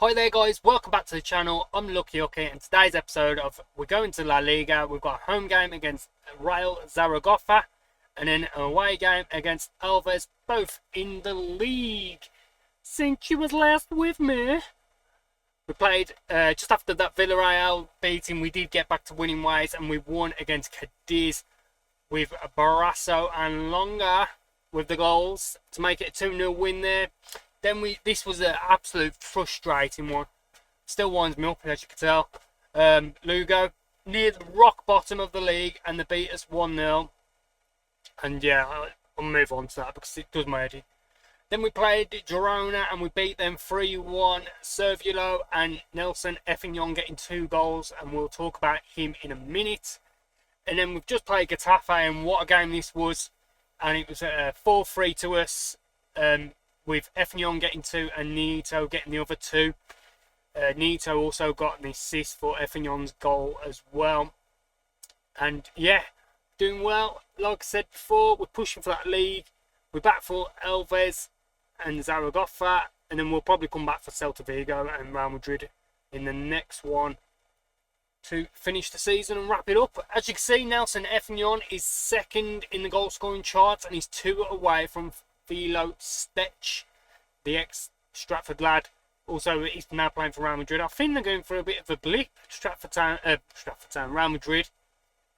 Hi there guys, welcome back to the channel. I'm Hookey, and today's episode of we're going to La Liga. We've got a home game against Real Zaragoza and then an away game against Alves, both in the league. Since you was last with me, we played just after that Villarreal beating. We did get back to winning ways and we won against Cadiz with Barrasso and Longa with the goals to make it a 2-0 win there. Then this was an absolute frustrating one. Still winds me up, as you can tell. Lugo near the rock bottom of the league and they beat us 1-0. And yeah, I'll move on to that because it does my head in. Then we played Girona and we beat them 3-1. Servulo and Nelson Effington getting 2 goals, and we'll talk about him in a minute. And then we've just played Getafe, and what a game this was. And it was 4-3 to us. With Effington getting 2 and Nito getting the other 2. Nito also got an assist for Effington's goal as well. And yeah, doing well. Like I said before, we're pushing for that league. We're back for Alves and Zaragoza, and then we'll probably come back for Celta Vigo and Real Madrid in the next one to finish the season and wrap it up. As you can see, Nelson Effington is second in the goal scoring charts and he's 2 away from Philo Stech, the ex-Stratford lad. Also, he's now playing for Real Madrid. I think they're going through a bit of a blip, Stratford Town, Real Madrid,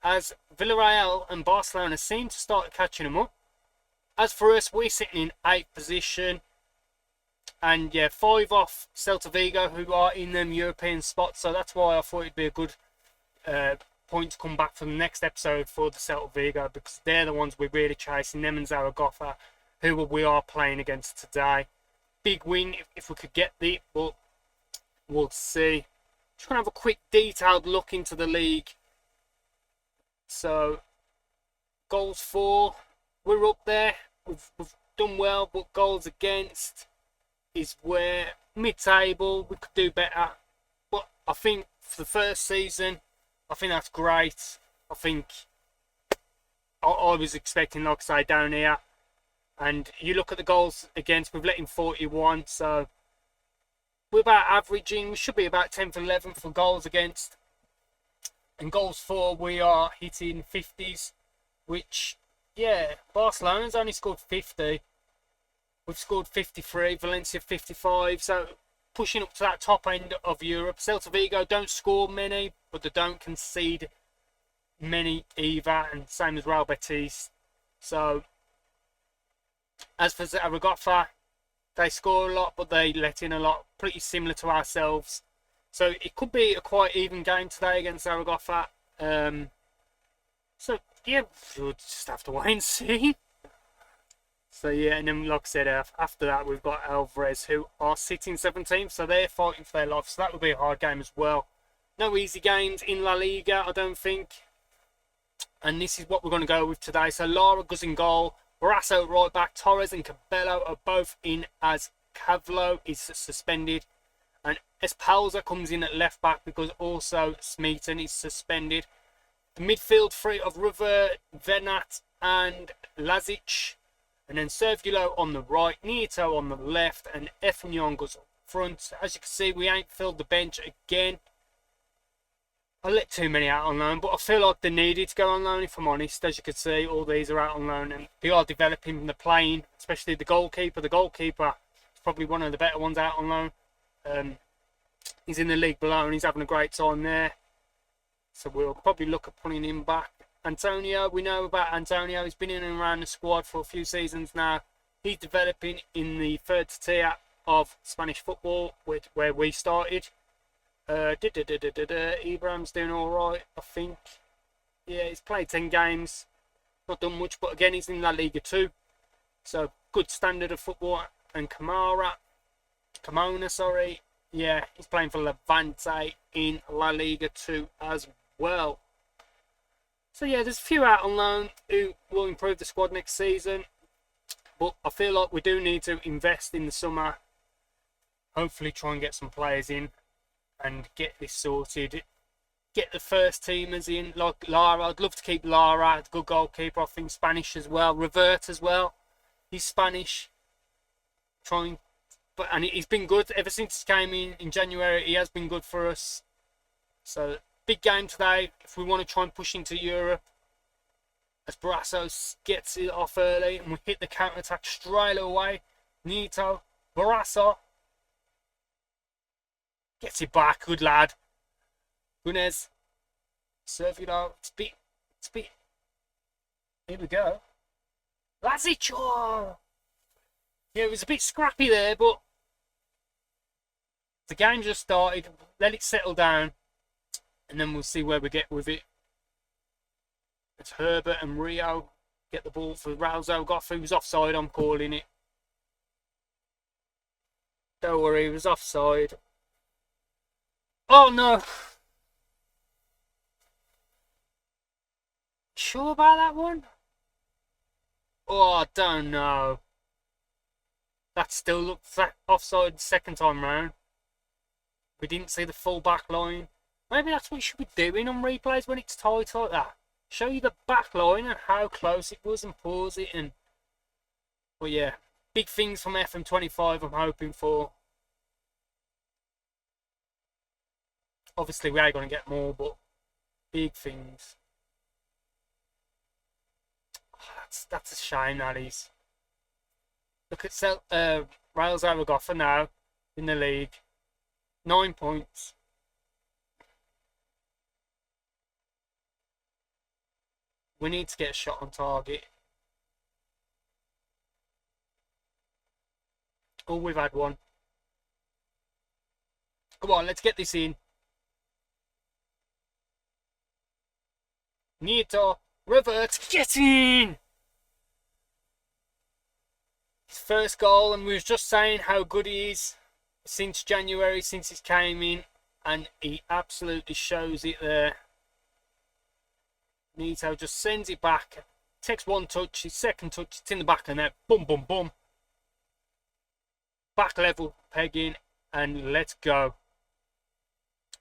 as Villarreal and Barcelona seem to start catching them up. As for us, we're sitting in 8th position. And yeah, 5 off Celta Vigo, who are in them European spots. So that's why I thought it'd be a good point to come back for the next episode for the Celta Vigo, because they're the ones we're really chasing, them and Zaragoza, who we are playing against today. Big win if we could get the, but we'll see. Just going to have a quick detailed look into the league. So, goals for, we're up there. We've done well, but goals against is where mid-table, we could do better. But I think for the first season, I think that's great. I think I was expecting, like I say, down here. And you look at the goals against, we've let in 41, so we're about averaging. We should be about 10th, 11th for goals against. And goals for, we are hitting 50s, which, yeah, Barcelona's only scored 50. We've scored 53, Valencia 55, so pushing up to that top end of Europe. Celta Vigo don't score many, but they don't concede many either, and same as Real Betis. So, as for Zaragoza, they score a lot, but they let in a lot, pretty similar to ourselves. So it could be a quite even game today against Zaragoza. So yeah, we'll just have to wait and see. So yeah, and then like I said, after that we've got Alvarez, who are sitting 17th, so they're fighting for their life. So that will be a hard game as well. No easy games in La Liga, I don't think. And this is what we're going to go with today. So Lara goes in goal. Barrasso right back, Torres and Cabello are both in, as Cavlo is suspended. And Espalza comes in at left back because also Smeaton is suspended. The midfield 3 of River, Venat and Lazic. And then Servulo on the right, Nieto on the left, and Effington goes up front. As you can see, we ain't filled the bench again. I let too many out on loan, but I feel like they needed to go on loan, if I'm honest. As you can see, all these are out on loan, and they are developing the playing, especially the goalkeeper. The goalkeeper is probably one of the better ones out on loan. He's in the league below, and he's having a great time there. So we'll probably look at putting him back. Antonio, we know about Antonio. He's been in and around the squad for a few seasons now. He's developing in the 3rd tier of Spanish football, where we started. Ibrahim's doing alright, I think. Yeah, he's played 10 games. Not done much, but again, he's in La Liga too. So, good standard of football. And Camona, sorry. Yeah, he's playing for Levante in La Liga 2 as well. So yeah, there's a few out on loan who will improve the squad next season. But I feel like we do need to invest in the summer. Hopefully try and get some players in and get this sorted. Get the first teamers in, like Lara. I'd love to keep Lara, good goalkeeper. I think Spanish as well. Revert as well. He's Spanish. Trying But and he's been good ever since he came in January. He has been good for us. So big game today if we want to try and push into Europe. As Barrasso gets it off early and we hit the counter attack straight away. Nito, Barrasso gets it back. Good lad. Gunez, Servilo. It's bit. Here we go. Lazic. Oh. Yeah, it was a bit scrappy there, but the game just started. Let it settle down, and then we'll see where we get with it. It's Herbert and Rio get the ball for Raul Zaragoza, who's offside. I'm calling it. Don't worry, he was offside. Oh no! Sure about that one? Oh, I don't know. That still looked offside the second time round. We didn't see the full back line. Maybe that's what you should be doing on replays when it's tight like that. Show you the back line and how close it was and pause it. And but yeah, big things from FM25 I'm hoping for. Obviously we are going to get more, but big things. That's a shame, that is. Look at Raul Zaragoza now in the league. 9 points. We need to get a shot on target. Oh, we've had one. Come on, let's get this in. Nito, revert, get in! His first goal, and we was just saying how good he is since January, since he came in, and he absolutely shows it there. Nito just sends it back, takes one touch, his second touch, it's in the back of the net, boom, boom, boom. Back level, pegging, and let's go.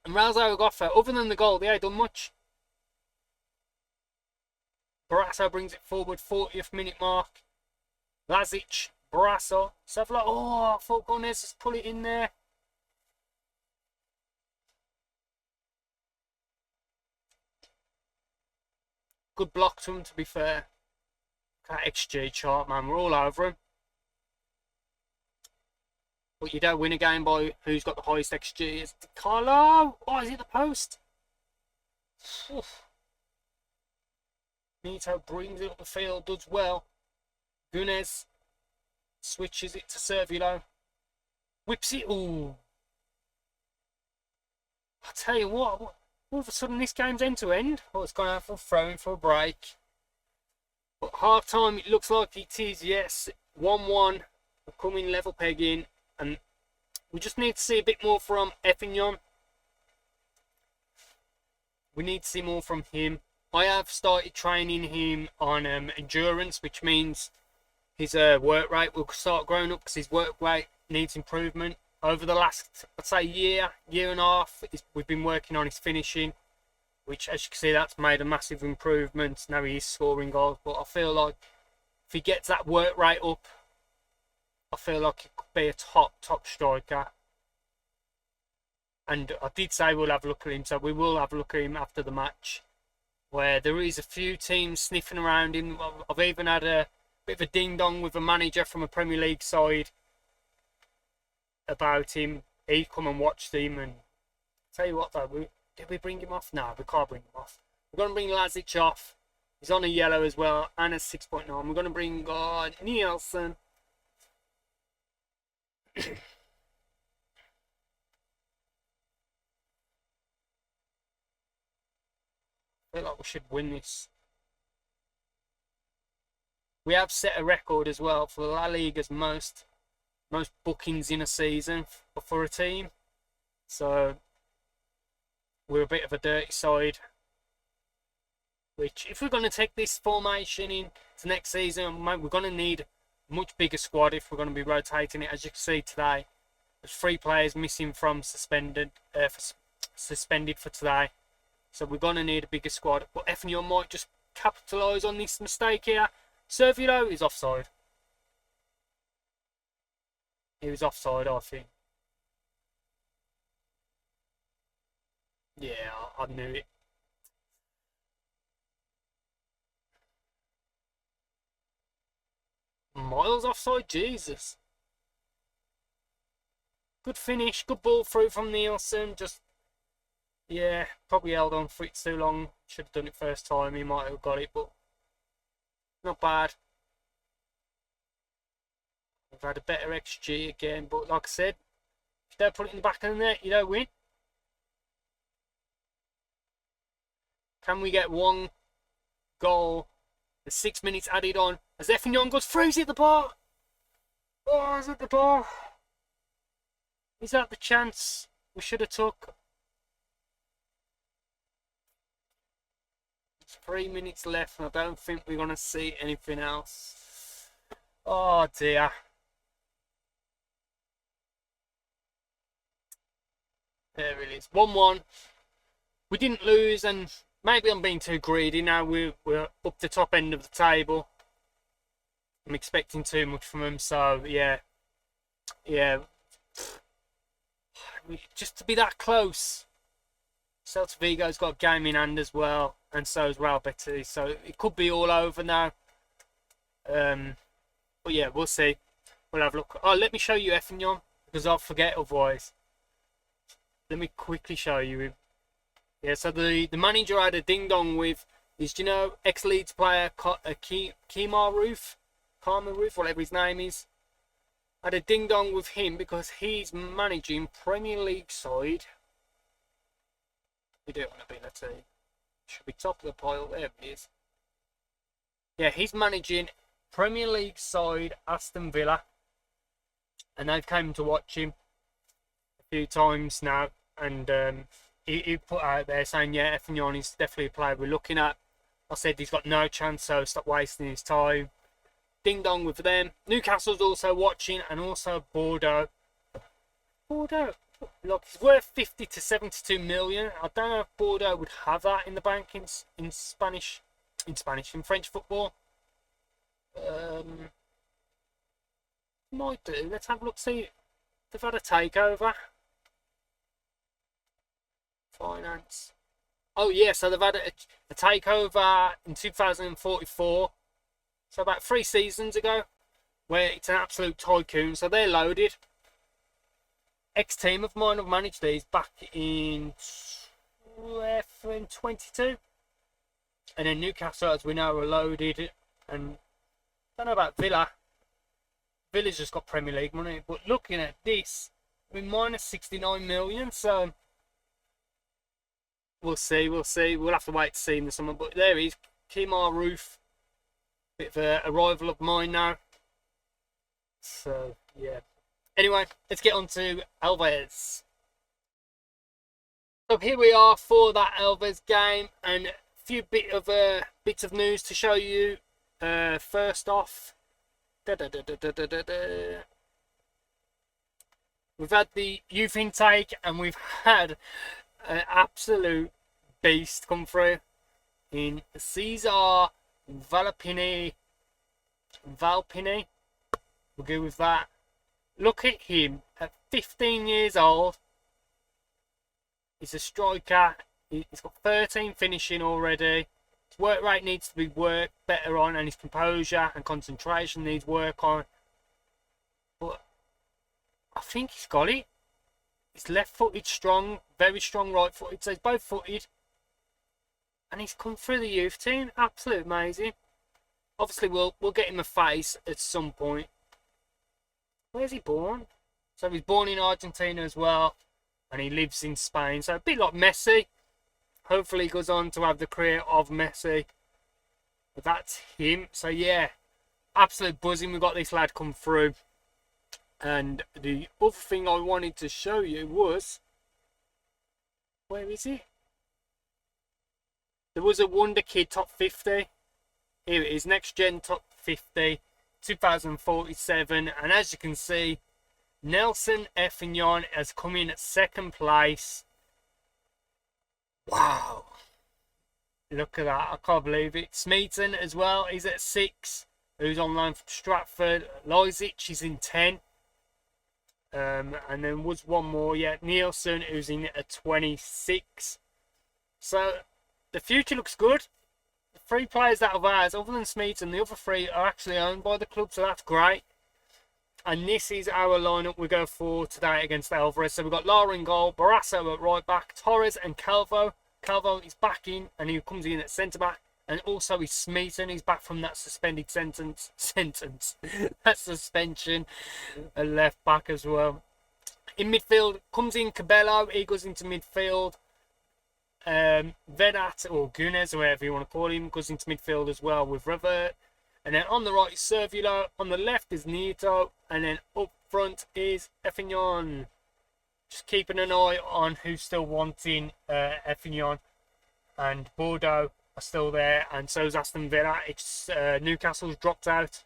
And Raul Zaragoza, other than the goal, they ain't done much. Barrasso brings it forward, 40th minute mark. Lazic, Barrasso, Savla. Oh, I thought Gonez just pull it in there. Good block to him, to be fair. That XG chart, man, we're all over him. But you don't win a game by who's got the highest XG. It's Carlo. Oh, is it the post? Oof. Nito brings it up the field, does well. Gunez switches it to Servilo. Whips it. Ooh. I tell you what, all of a sudden this game's end to end. Oh, it's gone out for throwing for a break. But half time, it looks like it is, yes. 1-1. We're coming level pegging. And we just need to see a bit more from Effingham. We need to see more from him. I have started training him on endurance, which means his work rate will start growing up because his work rate needs improvement. Over the last, I'd say, year and a half, we've been working on his finishing, which, as you can see, that's made a massive improvement. Now he is scoring goals, but I feel like if he gets that work rate up, I feel like he could be a top striker. And I did say we'll have a look at him, so we will have a look at him after the match, where there is a few teams sniffing around him. I've even had a bit of a ding-dong with a manager from a Premier League side about him. He'd come and watch him, and tell you what though, did we bring him off? No, we can't bring him off. We're going to bring Lazic off. He's on a yellow as well, and a 6.9. We're going to bring Nielsen. I feel like we should win this. We have set a record as well for La Liga's most bookings in a season for a team. So we're a bit of a dirty side. Which, if we're going to take this formation into next season, we're going to need a much bigger squad if we're going to be rotating it. As you can see today, there's 3 players missing from suspended for today. So we're going to need a bigger squad. But Effingham might just capitalise on this mistake here. Servilo is offside. He was offside, I think. Yeah, I knew it. Miles offside, Jesus. Good finish, good ball through from Nielsen. Just, yeah, probably held on for it too long. Should have done it first time. He might have got it, but not bad. We've had a better XG again, but like I said, if you don't put it in the back of the net, you don't win. Can we get one goal? The 6 minutes added on as FM24 goes through. Is it the bar? Oh, is it the bar? Is that the chance we should have took? There's 3 minutes left, and I don't think we're going to see anything else. Oh dear. There it is. 1-1. We didn't lose, and maybe I'm being too greedy now. We're up the top end of the table. I'm expecting too much from them, so yeah. Just to be that close. Celta Vigo's got a game in hand as well, and so is Real Betis, so it could be all over now. But yeah, we'll see. We'll have a look. Oh, let me show you FM24, because I'll forget otherwise. Let me quickly show you. Yeah, so the manager had a ding-dong with his, ex-Leeds player, Kemar Roof, whatever his name is. Had a ding-dong with him because he's managing Premier League side. You don't want to be, let's see. Should be top of the pile, there he is. Yeah, he's managing Premier League side Aston Villa. And they've come to watch him a few times now. And he put out there saying, yeah, FM24 is definitely a player we're looking at. I said he's got no chance, so stop wasting his time. Ding dong with them. Newcastle's also watching, and also Bordeaux. Bordeaux, look, he's worth 50 to 72 million. I don't know if Bordeaux would have that in the bank in French football. Might do. Let's have a look. See, they've had a takeover. Finance. Oh yeah, so they've had a takeover in 2044. So about 3 seasons ago, where it's an absolute tycoon. So they're loaded. Ex-team of mine have managed these back in FM22. And then Newcastle, as we know, are loaded. And I don't know about Villa. Villa's just got Premier League money. But looking at this, we're minus 69 million. So we'll see. We'll have to wait to see in the summer. But there he is, Kemar Roof. Bit of a rival of mine now. So, yeah. Anyway, let's get on to Alves. So here we are for that Alves game. And a few bits of news to show you. First off, we've had the youth intake, and we've had an absolute beast come through in Cesar Valpini. We'll go with that. Look at him at 15 years old. He's a striker. He's got 13 finishing already. His work rate needs to be worked better on, and his composure and concentration needs work on. But I think he's got it. He's left-footed, strong, very strong right-footed. So he's both-footed. And he's come through the youth team. Absolutely amazing. Obviously, we'll get him a face at some point. Where's he born? So he's born in Argentina as well. And he lives in Spain. So a bit like Messi. Hopefully he goes on to have the career of Messi. But that's him. So yeah, absolute buzzing. We've got this lad come through. And the other thing I wanted to show you was... Where is he? There was a WONDERKID top 50. Here it is, next gen top 50, 2047. And as you can see, Nelson FM24 has come in at 2nd place. Wow. Look at that, I can't believe it. Smeaton as well, he's at 6. Who's on loan from Stratford. Lysic is in 10. And then was one more, yeah, Nielsen, who's in at 26. So the future looks good. The 3 players that are ours, other than Smeets, and the other 3 are actually owned by the club, so that's great. And this is our lineup we go for today against Alvarez. So we've got Lara in goal, Barrasso at right back, Torres and Calvo. Calvo is back in, and he comes in at centre back. And also he's Smeaton, he's back from that suspended sentence. That suspension. A left back as well. In midfield, comes in Cabello, he goes into midfield. Vedat, or Gunes, or whatever you want to call him, goes into midfield as well with Revert. And then on the right is Servilo, on the left is Nieto, and then up front is Effinyon. Just keeping an eye on who's still wanting Effinyon. And Bordeaux are still there, and so is Aston Villa. It's Newcastle's dropped out.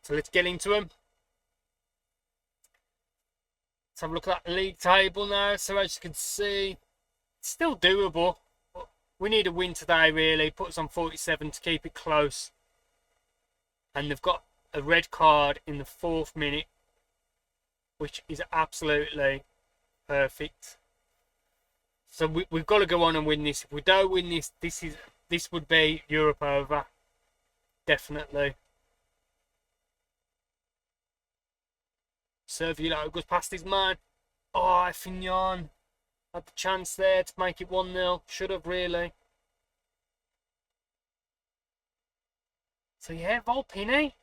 So let's get into them. Let's have a look at that league table now. So as you can see, it's still doable. We need a win today, really. Put us on 47 to keep it close. And they've got a red card in the 4th minute, which is absolutely perfect. So we've got to go on and win this. If we don't win this, this would be Europe over. Definitely. Servilo goes past his man. Oh, Effinyon had the chance there to make it 1-0. Should have, really. So yeah, Volpini.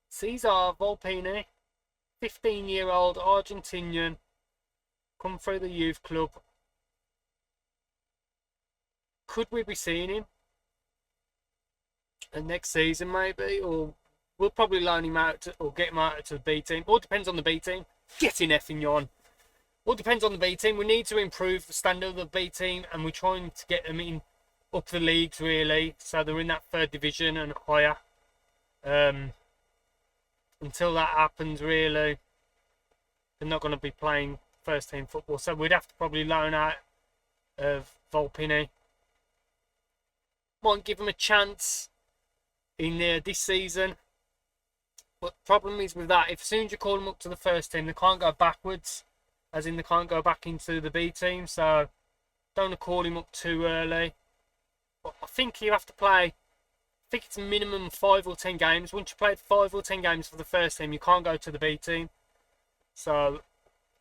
Cesar Volpini. 15-year-old Argentinian. Come through the youth club. Could we be seeing him? And next season maybe? Or we'll probably loan him out or get him out to the B team. All depends on the B team. Get in Effinyon. All depends on the B team. We need to improve the standard of the B team, and we're trying to get them in up the leagues, really, so they're in that 3rd division and higher. Until that happens, really, they're not going to be playing first team football. So we'd have to probably loan out of Volpini. Might give them a chance in this season. But the problem is with that, if as soon as you call them up to the first team, they can't go backwards. As in, they can't go back into the B team. So, don't want to call him up too early. But I think you have to play, I think it's a minimum 5 or 10 games. Once you played 5 or 10 games for the first team, you can't go to the B team. So,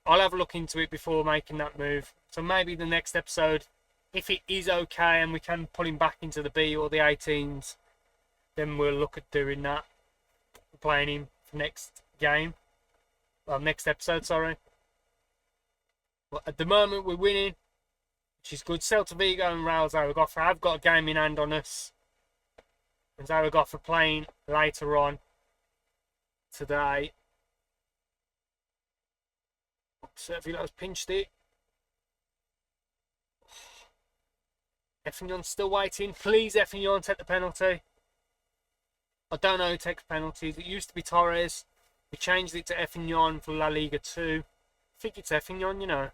I'll have a look into it before making that move. So, maybe the next episode, if it is okay and we can pull him back into the B or the 18s, then we'll look at doing that. Playing him for next game. Well, next episode, sorry. But at the moment, we're winning, which is good. Celta Vigo and Real Zaragoza have got a game in hand on us. And Zaragoza playing later on today. Servilo's pinched it. Effinyon's still waiting. Please, Effinyon, take the penalty. I don't know who takes penalties. It used to be Torres. We changed it to Effinyon for La Liga 2. I think it's Effinyon, you know.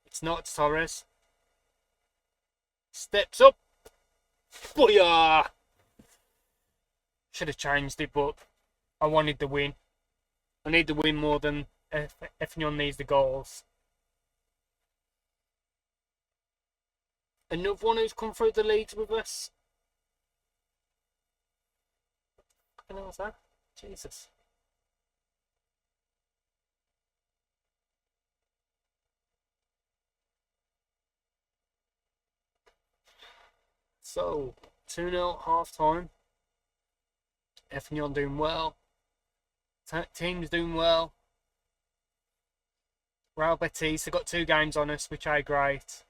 It's not Torres. Steps up. Booyah! Should have changed it, but I wanted the win. I need the win more than Effinyon needs the goals. Another one who's come through the leagues with us. What the hell was that? Jesus. So, 2-0 half time. Effinyon doing well. Team's doing well. Real Betis have got 2 games on us, which are great.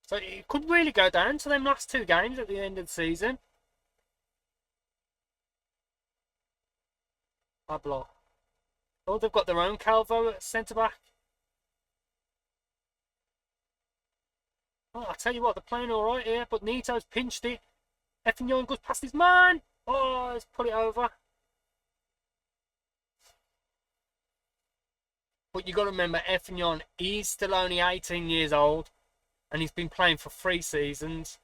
So it could really go down to them last 2 games at the end of the season. Pablo. Oh, they've got their own Calvo at centre-back. Oh, I'll tell you what, they're playing alright here, but Nito's pinched it. Effinyon goes past his man. Oh, he's put it over. But you got to remember, Effinyon is still only 18 years old. And he's been playing for 3 seasons.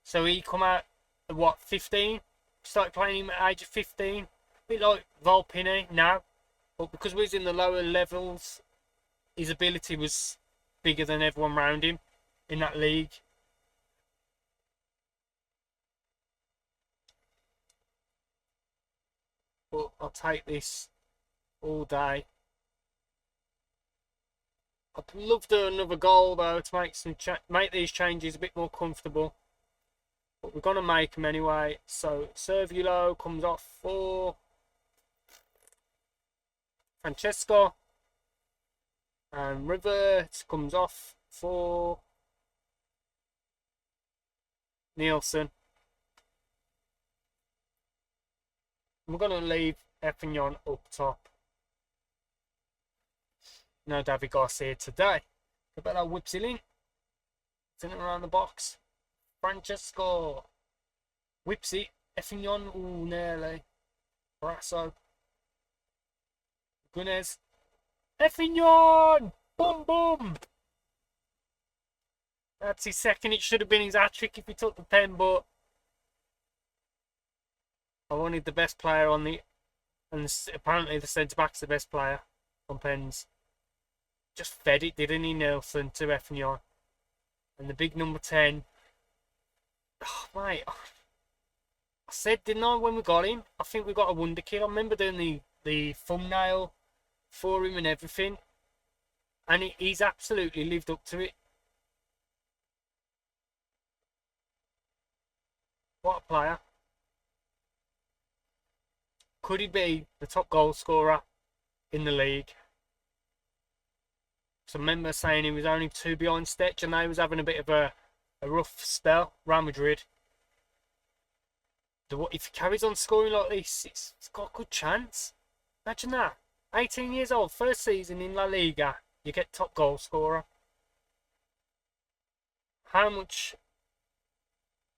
So he come out at what, 15? started playing him at the age of 15. A bit like Volpini now. But because we was in the lower levels, his ability was bigger than everyone around him in that league. But I'll take this all day. I'd love to another goal though to make these changes a bit more comfortable. But we're gonna make them anyway. So Serviulo comes off for Francesco, and Rivert comes off for Nielsen. We're going to leave FM24 up top. No David Garcia today. Cabello whips it in. It's in and around the box. Francesco whips it. FM24, ooh, nearly. Brasso. Gunes. FM24! Boom, boom! That's his second. It should have been his hat-trick if he took the pen, but I wanted the best player on the... And apparently the centre-back's the best player on pens. Just fed it, didn't he, Nelson, to FM24? And the big number 10. Oh, mate. I said, didn't I, when we got him? I think we got a WONDERKID. I remember doing the thumbnail for him and everything. And he's absolutely lived up to it. What a player. Could he be the top goal scorer in the league? So I remember saying he was only 2 behind Stetch, and they was having a bit of a rough spell. Real Madrid. If he carries on scoring like this, it's got a good chance. Imagine that. 18 years old, first season in La Liga, you get top goal scorer. How much?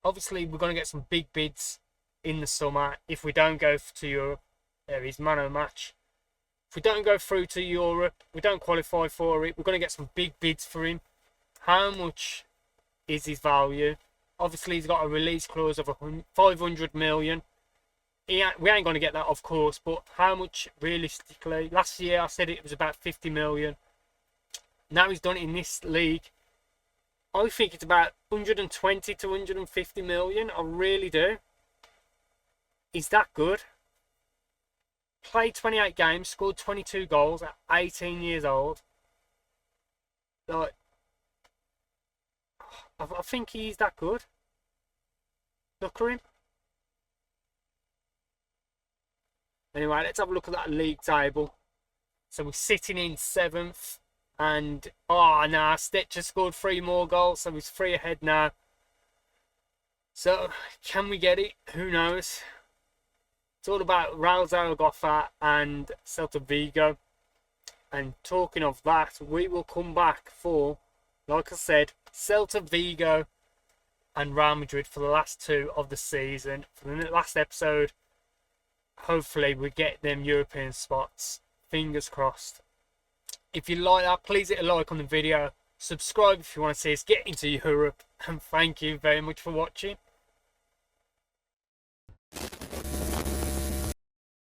Obviously, we're going to get some big bids in the summer if we don't go to Europe. There is man of match. If we don't go through to Europe, we don't qualify for it, we're going to get some big bids for him. How much is his value? Obviously, he's got a release clause of 500 million. We ain't going to get that, of course, but how much realistically? Last year, I said it was about 50 million. Now he's done it in this league. I think it's about 120 to 150 million. I really do. Is that good? Played 28 games, scored 22 goals at 18 years old. Like, I think he's that good. Look at him. Anyway, let's have a look at that league table. So we're sitting in 7th. And, oh, nah, Stetcher scored 3 more goals, so he's 3 ahead now. So, can we get it? Who knows? It's all about Real Zaragoza and Celta Vigo. And talking of that, we will come back for, like I said, Celta Vigo and Real Madrid for the last 2 of the season. For the last episode, hopefully we get them European spots. Fingers crossed. If you like that, please hit a like on the video. Subscribe if you want to see us get into Europe. And thank you very much for watching.